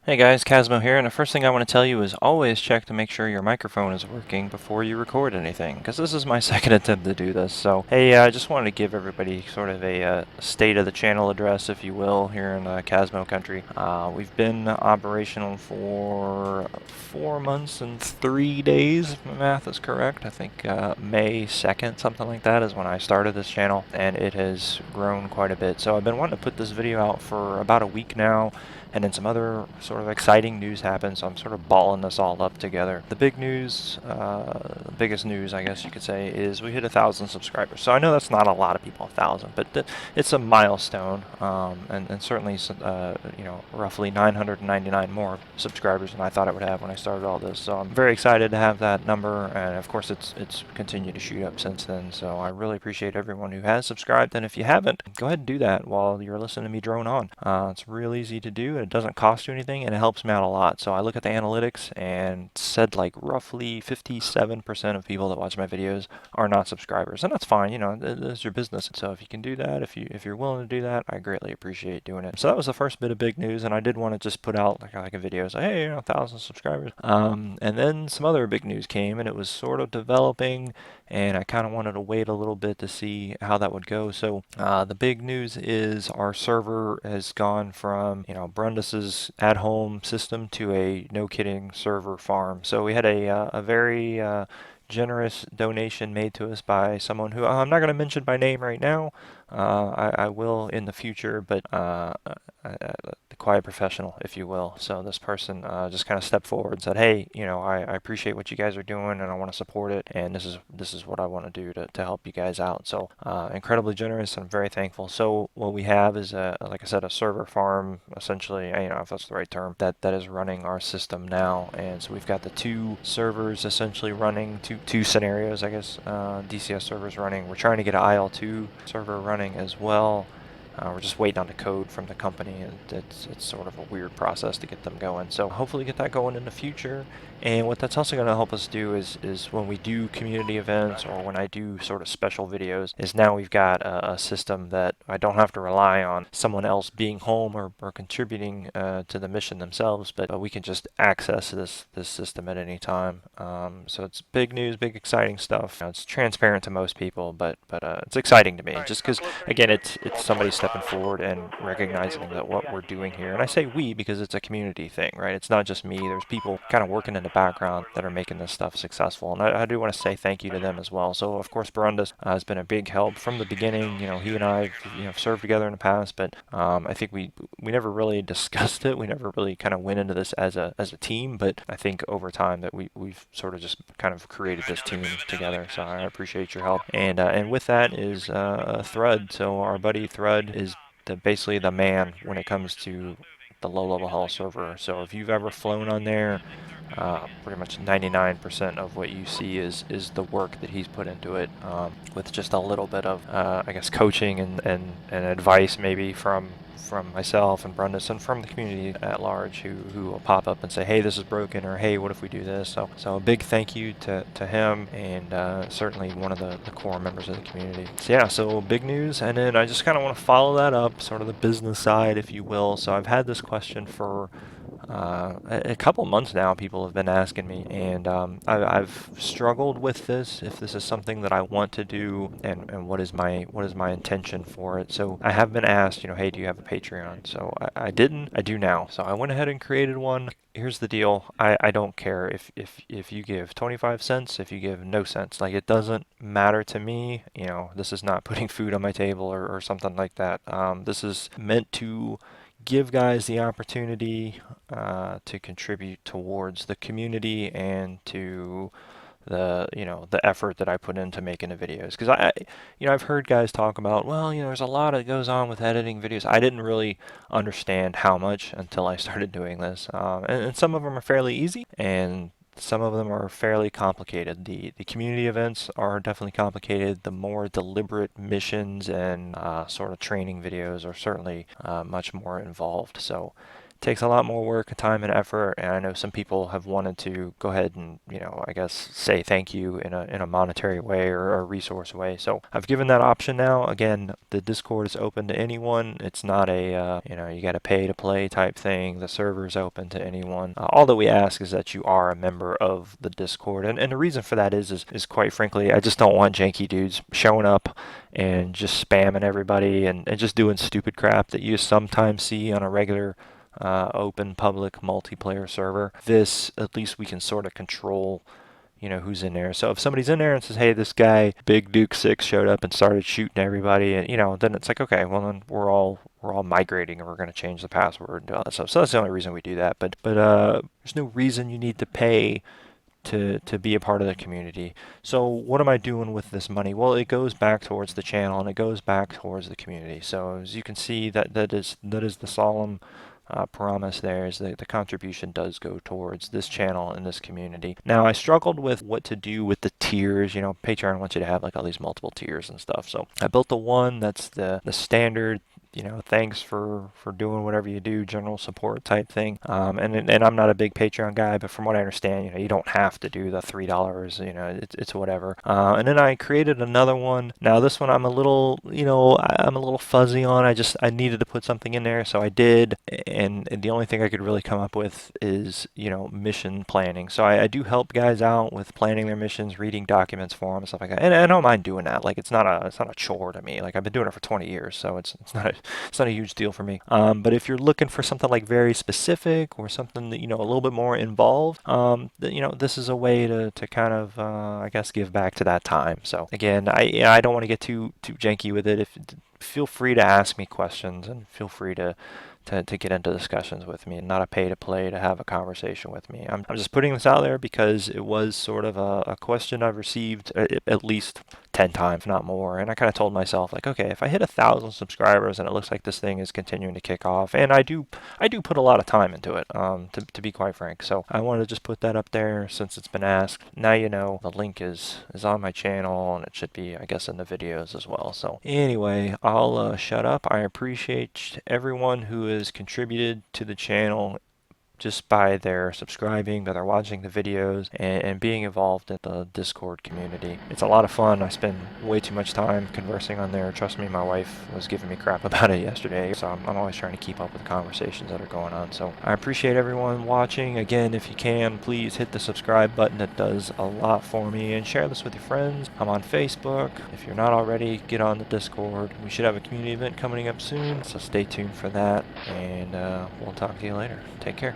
Hey guys, Casmo here, and the first thing I want to tell you is always check to make sure your microphone is working before you record anything, because this is my second attempt to do this. So, hey, I just wanted to give everybody sort of a state of the channel address, if you will, here in Casmo country. We've been operational for 4 months and 3 days, if my math is correct. I think May 2nd, something like that, is when I started this channel, and it has grown quite a bit. So I've been wanting to put this video out for about a week now, and then some other sort of exciting news happened, so I'm sort of balling this all up together. The big news, the biggest news, I guess you could say, is we hit 1,000 subscribers. So I know that's not a lot of people, 1,000, but it's a milestone, and certainly, roughly 999 more subscribers than I thought it would have when I started all this. So I'm very excited to have that number, and of course it's continued to shoot up since then. So I really appreciate everyone who has subscribed, and if you haven't, go ahead and do that while you're listening to me drone on. It's real easy to do. It doesn't cost you anything, and it helps me out a lot. So I look at the analytics and said like roughly 57% of people that watch my videos are not subscribers, and that's fine. You know, it's your business. So if you can do that, if you're willing to do that, I greatly appreciate doing it. So that was the first bit of big news, and I did want to just put out like a video, say, hey, 1,000 subscribers. And then some other big news came, and it was sort of developing, and I kind of wanted to wait a little bit to see how that would go. So the big news is our server has gone from, Brundus's at-home system to a no-kidding server farm. So we had a very generous donation made to us by someone who I'm not going to mention by name right now. I will in the future, but the quiet professional, if you will. So this person just kind of stepped forward and said, "Hey, I appreciate what you guys are doing, and I want to support it, and this is what I want to do to help you guys out." So incredibly generous, and I'm very thankful. So what we have is like I said, a server farm, essentially, if that's the right term, that is running our system now. And so we've got the two servers essentially running, two scenarios, I guess, DCS servers running. We're trying to get an IL2 server running as well. We're just waiting on the code from the company, and it's sort of a weird process to get them going. So hopefully get that going in the future. And what that's also going to help us do is when we do community events, or when I do sort of special videos, is now we've got a system that I don't have to rely on someone else being home or contributing to the mission themselves, but we can just access this system at any time. So it's big news, big exciting stuff. It's transparent to most people, but it's exciting to me, just because, again, it's somebody stepping forward and recognizing that what we're doing here, and I say we because it's a community thing, right? It's not just me. There's people kind of working in the background that are making this stuff successful, and I do want to say thank you to them as well. So of course Barundus has been a big help from the beginning. He and I served together in the past, but I think we never really discussed it. We never really kind of went into this as a team, but I think over time that we've sort of just kind of created this team together. So I appreciate your help. And with that is Thrud. So our buddy Thrud is basically the man when it comes to the low-level hull server. So if you've ever flown on there, pretty much 99% of what you see is the work that he's put into it, with just a little bit of, I guess, coaching and advice maybe from myself and Brundus and from the community at large, who will pop up and say, hey, this is broken, or hey, what if we do this? So a big thank you to him, and certainly one of the core members of the community. So yeah, so big news. And then I just kind of want to follow that up, sort of the business side, if you will. So I've had this question for a couple months now. People have been asking me, and I've struggled with this, if this is something that I want to do, and what is my intention for it. So I have been asked, hey, do you have a Patreon? So I didn't. I do now. So I went ahead and created one. Here's the deal. I don't care if you give 25 cents, if you give no cents. Like, it doesn't matter to me. This is not putting food on my table or something like that. This is meant to give guys the opportunity to contribute towards the community and to the effort that I put into making the videos. Because I've heard guys talk about, well, there's a lot that goes on with editing videos. I didn't really understand how much until I started doing this. And some of them are fairly easy, and some of them are fairly complicated. The community events are definitely complicated. The more deliberate missions and sort of training videos are certainly much more involved. So takes a lot more work, time, and effort. And I know some people have wanted to go ahead and, I guess say thank you in a monetary way or a resource way. So I've given that option now. Again, the Discord is open to anyone. It's not a you got to pay to play type thing. The server is open to anyone. All that we ask is that you are a member of the Discord, and the reason for that is quite frankly, I just don't want janky dudes showing up and just spamming everybody and just doing stupid crap that you sometimes see on a regular open public multiplayer server. This, at least we can sort of control, who's in there. So if somebody's in there and says, hey, this guy, Big Duke 6, showed up and started shooting everybody, and, then it's like, okay, well, then we're all migrating and we're going to change the password and do all that stuff. So that's the only reason we do that. But there's no reason you need to pay to be a part of the community. So what am I doing with this money? Well, it goes back towards the channel and it goes back towards the community. So as you can see, that is the solemn promise there is that the contribution does go towards this channel and this community. Now, I struggled with what to do with the tiers. Patreon wants you to have like all these multiple tiers and stuff. So I built the one that's the standard, thanks for doing whatever you do, general support type thing. And I'm not a big Patreon guy, but from what I understand, you don't have to do the $3. It's whatever. And then I created another one. Now this one I'm a little, I'm a little fuzzy on. I needed to put something in there, so I did. And the only thing I could really come up with is, mission planning. So I do help guys out with planning their missions, reading documents for them, and stuff like that. And I don't mind doing that. Like it's not a chore to me. Like I've been doing it for 20 years, so it's not a huge deal for me. But if you're looking for something like very specific or something that, a little bit more involved, this is a way to kind of, I guess, give back to that time. So again, I don't want to get too janky with it. Feel free to ask me questions and feel free to get into discussions with me and not a pay to play to have a conversation with me. I'm just putting this out there because it was sort of a question I've received at least 10 times, not more. And I kind of told myself, like, okay, if I hit 1,000 subscribers and it looks like this thing is continuing to kick off, and I do put a lot of time into it, to be quite frank. So I wanted to just put that up there since it's been asked. Now the link is on my channel and it should be, I guess, in the videos as well. So anyway, I'll shut up. I appreciate everyone who has contributed to the channel just by their subscribing, by their watching the videos, and being involved in the Discord community. It's a lot of fun. I spend way too much time conversing on there. Trust me, my wife was giving me crap about it yesterday, so I'm always trying to keep up with the conversations that are going on. So I appreciate everyone watching. Again, if you can, please hit the subscribe button. It does a lot for me, and share this with your friends. I'm on Facebook. If you're not already, get on the Discord. We should have a community event coming up soon, so stay tuned for that, and we'll talk to you later. Take care.